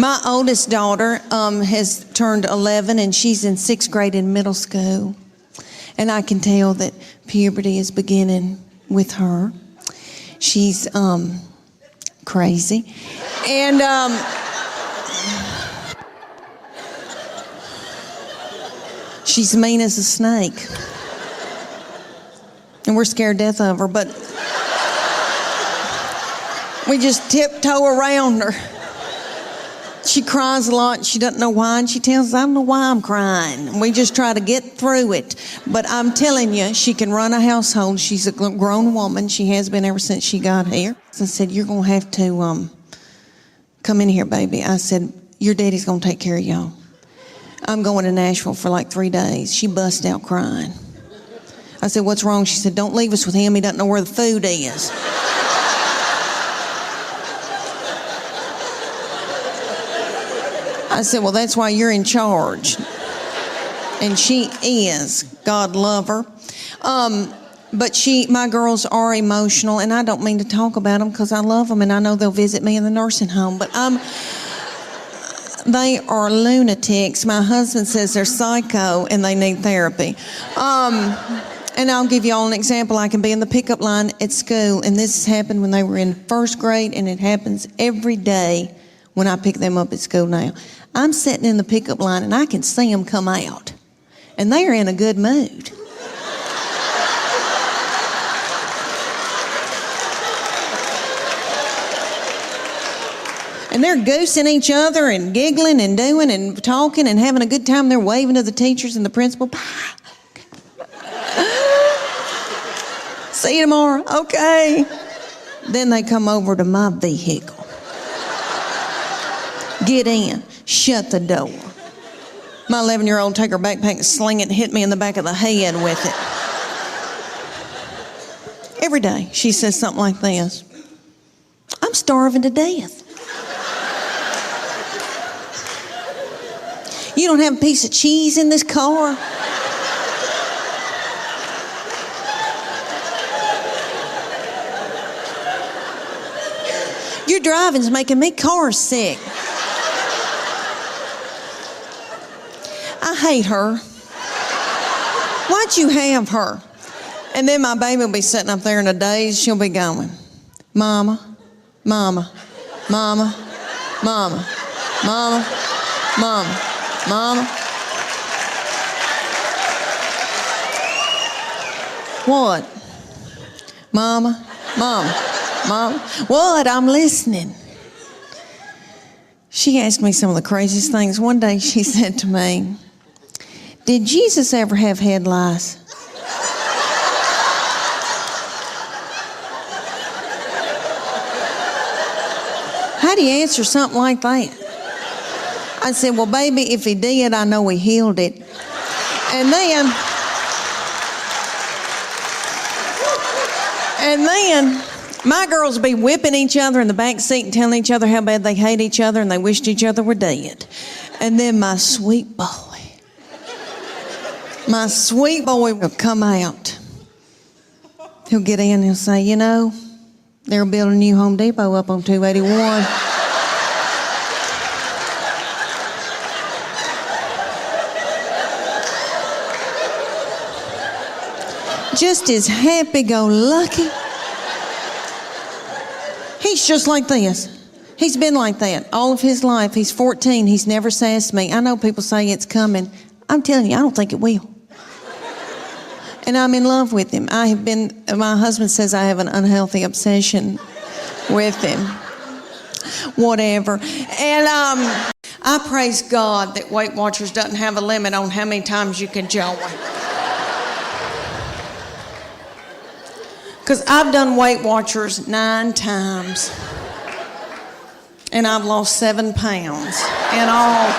My oldest daughter has turned 11, and she's in 6th grade in middle school. And I can tell that puberty is beginning with her. She's crazy. And she's mean as a snake. And we're scared to death of her, but we just tiptoe around her. She cries a lot. She doesn't know why, and she tells us, I don't know why I'm crying. And we just try to get through it. But I'm telling you, she can run a household. She's a grown woman. She has been ever since she got here. So I said, you're going to have to come in here, baby. I said, your daddy's going to take care of y'all. I'm going to Nashville for like 3 days. She bust out crying. I said, what's wrong? She said, don't leave us with him. He doesn't know where the food is. I said, well, that's why you're in charge. And she is. God love her. But my girls are emotional, and I don't mean to talk about them because I love them, and I know they'll visit me in the nursing home. But they are lunatics. My husband says they're psycho, and they need therapy. And I'll give you all an example. I can be in the pickup line at school, and this has happened when they were in 1st grade, and it happens every day when I pick them up at school now. I'm sitting in the pickup line, and I can see them come out, and they are in a good mood. And they're goosing each other and giggling and doing and talking and having a good time. They're waving to the teachers and the principal. See you tomorrow. Okay. Then they come over to my vehicle. Get in. Shut the door. My 11-year-old take her backpack and sling it and hit me in the back of the head with it. Every day she says something like this. I'm starving to death. You don't have a piece of cheese in this car? Your driving's making me car sick. I hate her. Why'd you have her? And then my baby will be sitting up there in a daze. She'll be going, Mama, Mama, Mama, Mama, Mama, Mama, Mama. What? Mama, Mama, Mama. What? I'm listening. She asked me some of the craziest things. One day she said to me, did Jesus ever have head lice? How do you answer something like that? I said, well, baby, if he did, I know he healed it. And then my girls would be whipping each other in the back seat and telling each other how bad they hate each other and they wished each other were dead. And then my sweet boy will come out. He'll get in and he'll say, you know, they're building a new Home Depot up on 281. Just as happy-go-lucky. He's just like this. He's been like that all of his life. He's 14. He's never sassed me. I know people say it's coming. I'm telling you, I don't think it will. And I'm in love with him. My husband says I have an unhealthy obsession with him. Whatever. And I praise God that Weight Watchers doesn't have a limit on how many times you can join. Because I've done Weight Watchers 9 times. And I've lost 7 pounds in all.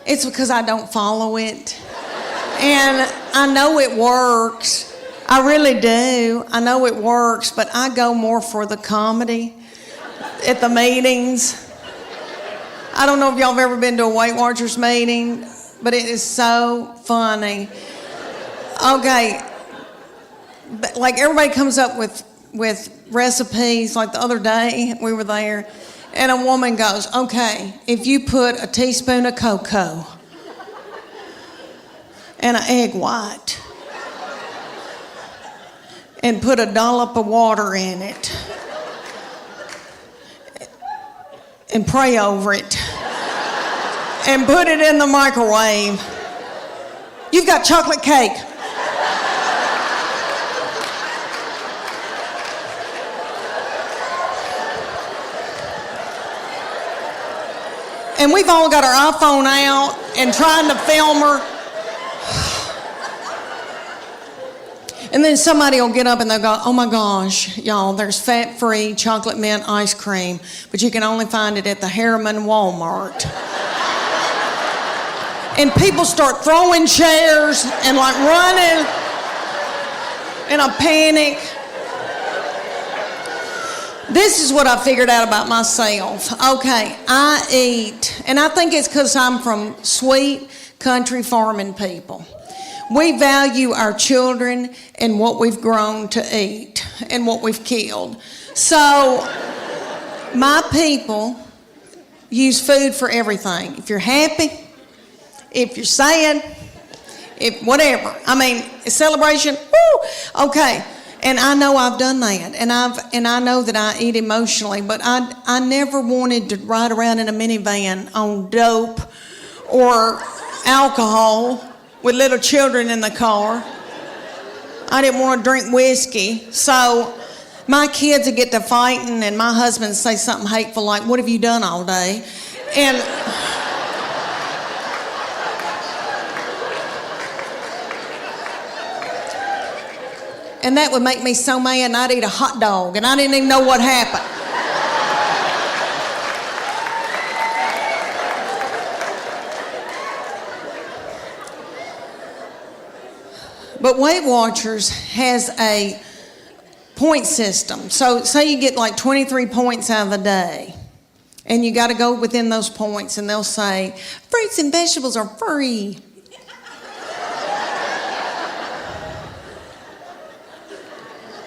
It's because I don't follow it. And I know it works. I really do. I know it works, but I go more for the comedy at the meetings. I don't know if y'all have ever been to a Weight Watchers meeting, but it is so funny. Okay, but like everybody comes up with recipes. Like the other day, we were there, and a woman goes, okay, if you put a teaspoon of cocoa and an egg white and put a dollop of water in it and pray over it and put it in the microwave, you've got chocolate cake. And we've all got our iPhone out and trying to film her. And then somebody will get up and they'll go, oh my gosh, y'all, there's fat-free chocolate mint ice cream, but you can only find it at the Heroin Walmart. And people start throwing chairs and like running in a panic. This is what I figured out about myself. Okay, I eat, and I think it's because I'm from sweet country farming people. We value our children and what we've grown to eat and what we've killed. So my people use food for everything. If you're happy, if you're sad, if whatever. I mean, a celebration, woo, okay. And I know I've done that, and I know that I eat emotionally, but I never wanted to ride around in a minivan on dope or alcohol with little children in the car. I didn't want to drink whiskey, so my kids would get to fighting, and my husband would say something hateful like, "What have you done all day?" And that would make me so mad, and I'd eat a hot dog, and I didn't even know what happened. But Weight Watchers has a point system. So say you get like 23 points out of the day, and you got to go within those points, and they'll say, fruits and vegetables are free.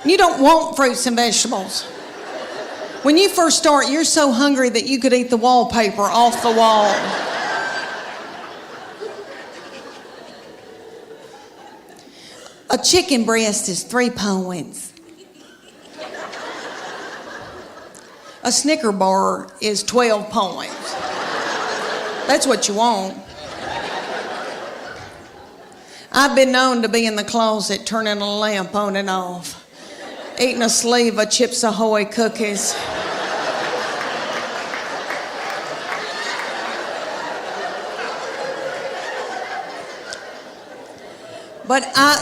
You don't want fruits and vegetables. When you first start, you're so hungry that you could eat the wallpaper off the wall. A chicken breast is 3 points. A Snicker bar is 12 points. That's what you want. I've been known to be in the closet turning a lamp on and off, eating a sleeve of Chips Ahoy cookies.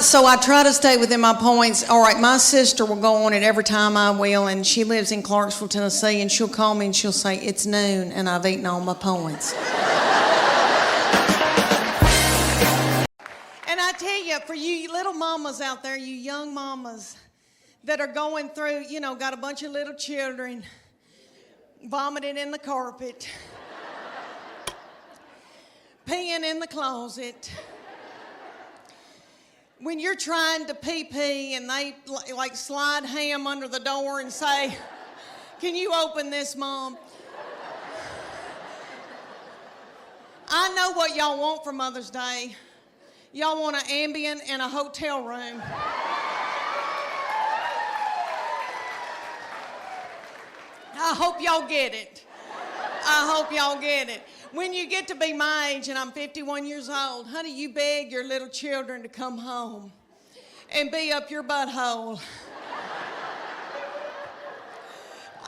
So I try to stay within my points. All right, my sister will go on it every time I will, and she lives in Clarksville, Tennessee, and she'll call me and she'll say, it's noon, and I've eaten all my points. And I tell you, for you little mamas out there, you young mamas that are going through, got a bunch of little children vomiting in the carpet, peeing in the closet. When you're trying to pee and they like slide ham under the door and say, can you open this, Mom? I know what y'all want for Mother's Day. Y'all want an Ambient and a hotel room. I hope y'all get it. I hope y'all get it. When you get to be my age, and I'm 51 years old, honey, you beg your little children to come home and be up your butthole.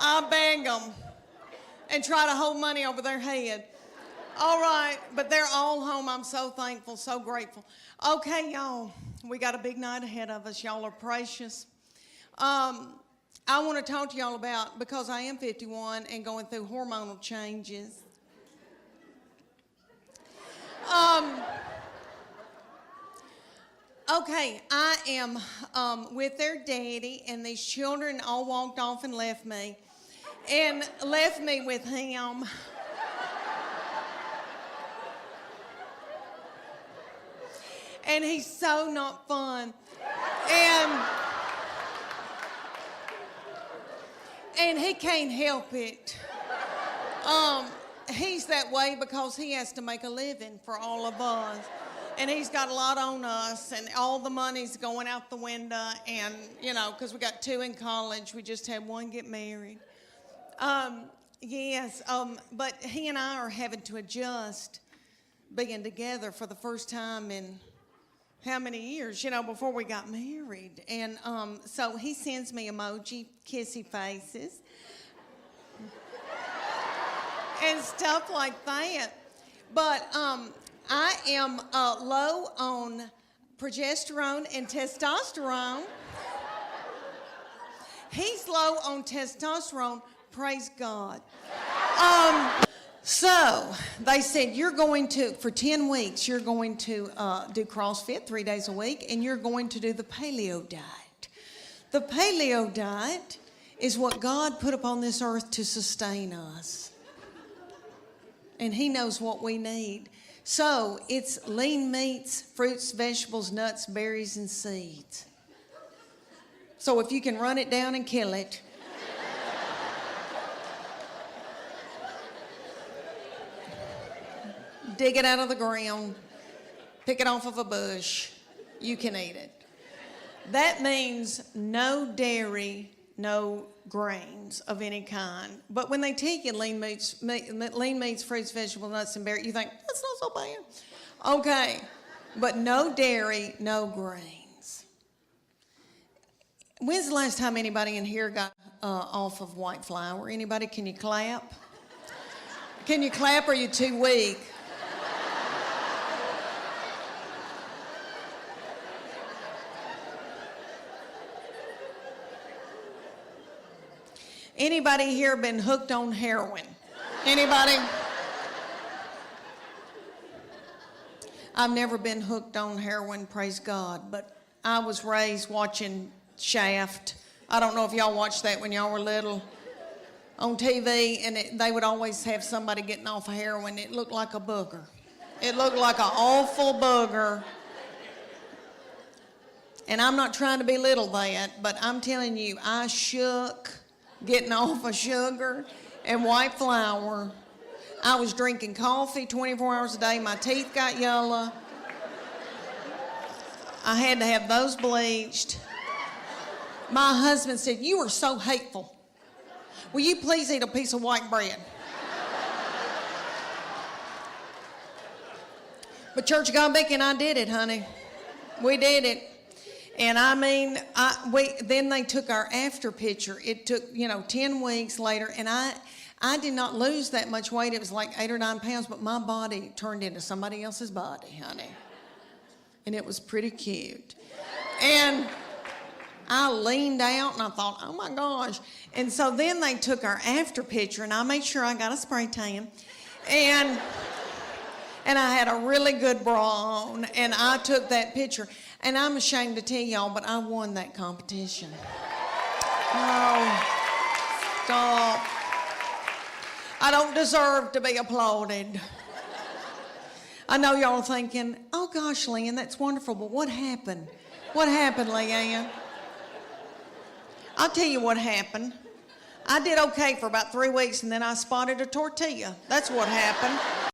I beg them and try to hold money over their head. All right, but they're all home. I'm so thankful, so grateful. Okay, y'all, we got a big night ahead of us. Y'all are precious. I want to talk to y'all about, because I am 51 and going through hormonal changes. Okay, I am with their daddy, and these children all walked off and left me with him. And he's so not fun. And And he can't help it. He's that way because he has to make a living for all of us. And he's got a lot on us, and all the money's going out the window. And, you know, because we got 2 in college, we just had 1 get married. Yes, but he and I are having to adjust being together for the first time in how many years, you know, before we got married. And so he sends me emoji, kissy faces, and stuff like that. But I am low on progesterone and testosterone. He's low on testosterone, praise God. So they said, you're going to, for 10 weeks, you're going to do CrossFit 3 days a week, and you're going to do the Paleo Diet. The Paleo Diet is what God put upon this earth to sustain us. And he knows what we need. So it's lean meats, fruits, vegetables, nuts, berries, and seeds. So if you can run it down and kill it, dig it out of the ground, pick it off of a bush, you can eat it. That means no dairy, no grains of any kind. But when they take you lean meats, fruits, vegetables, nuts, and berries, you think, that's not so bad. Okay, but no dairy, no grains. When's the last time anybody in here got off of white flour? Anybody, can you clap? Can you clap or are you too weak? Anybody here been hooked on heroin? Anybody? I've never been hooked on heroin, praise God, but I was raised watching Shaft. I don't know if y'all watched that when y'all were little on TV, and they would always have somebody getting off of heroin. It looked like a booger. It looked like an awful booger. And I'm not trying to belittle that, but I'm telling you, I shook getting off of sugar and white flour. I was drinking coffee 24 hours a day. My teeth got yellow. I had to have those bleached. My husband said, you are so hateful. Will you please eat a piece of white bread? But Church of God Beacon, I did it, honey. We did it. And I mean, then they took our after picture. It took, 10 weeks later, and I did not lose that much weight. It was like 8 or 9 pounds, but my body turned into somebody else's body, honey. And it was pretty cute. And I leaned out, and I thought, oh, my gosh. And so then they took our after picture, and I made sure I got a spray tan. And I had a really good bra on, and I took that picture. And I'm ashamed to tell y'all, but I won that competition. Oh, stop. I don't deserve to be applauded. I know y'all are thinking, oh gosh, Leanne, that's wonderful, but what happened? What happened, Leanne? I'll tell you what happened. I did okay for about 3 weeks, and then I spotted a tortilla. That's what happened.